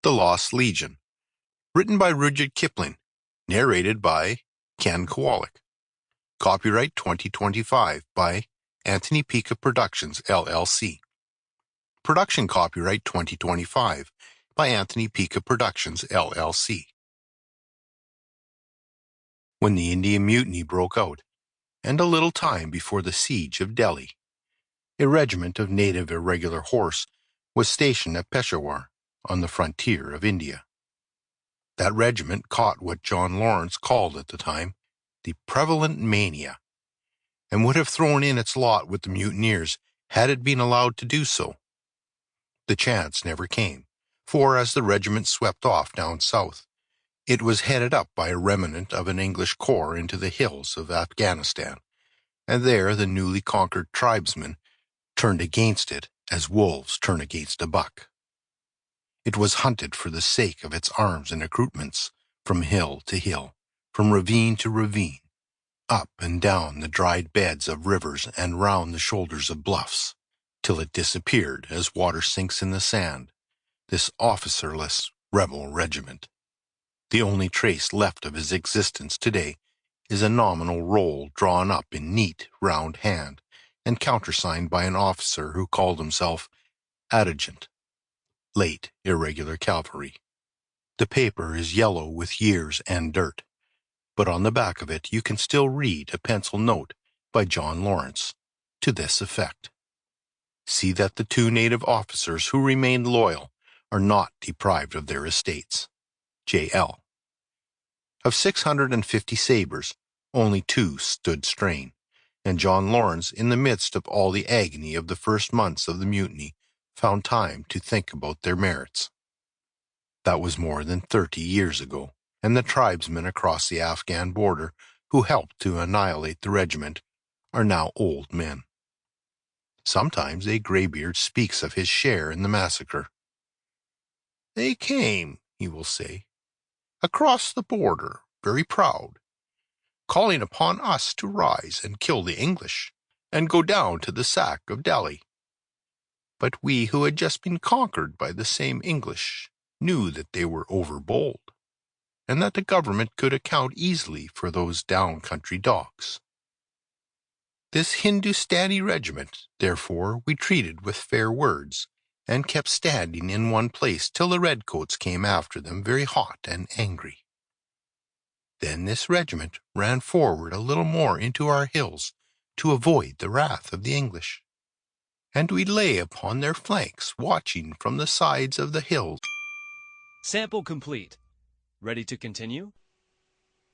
The Lost Legion, written by Rudyard Kipling, narrated by Kowalik. Copyright 2025 by Anthony Pica Productions, LLC. Production copyright 2025 by Anthony Pica Productions, LLC. When the Indian Mutiny broke out, and a little time before the siege of Delhi, a regiment of native irregular horse was stationed at Peshawar, on the frontier of India. That regiment caught what John Lawrence called at the time the prevalent mania, and would have thrown in its lot with the mutineers had it been allowed to do so. The chance never came, for as the regiment swept off down south, it was headed up by a remnant of an English corps into the hills of Afghanistan, and there the newly conquered tribesmen turned against it as wolves turn against a buck. It was hunted for the sake of its arms and accoutrements, from hill to hill, from ravine to ravine, up and down the dried beds of rivers and round the shoulders of bluffs, till it disappeared as water sinks in the sand, this officerless rebel regiment. The only trace left of his existence today is a nominal roll drawn up in neat, round hand, and countersigned by an officer who called himself adjutant, late irregular cavalry. The paper is yellow with years and dirt, but on the back of it you can still read a pencil note by John Lawrence, to this effect: "See that the two native officers who remained loyal are not deprived of their estates. J.L." Of 650 sabres, only 2 stood strain, and John Lawrence, in the midst of all the agony of the first months of the mutiny, found time to think about their merits. That was more than 30 years ago, and the tribesmen across the Afghan border who helped to annihilate the regiment are now old men. Sometimes a graybeard speaks of his share in the massacre. "They came," he will say, "across the border, very proud, calling upon us to rise and kill the English, and go down to the sack of Delhi. But we who had just been conquered by the same English knew that they were overbold, and that the government could account easily for those down-country dogs. This Hindustani regiment, therefore, we treated with fair words, and kept standing in one place till the redcoats came after them very hot and angry. Then this regiment ran forward a little more into our hills to avoid the wrath of the English, and we lay upon their flanks watching from the sides of the hills." Sample complete. Ready to continue?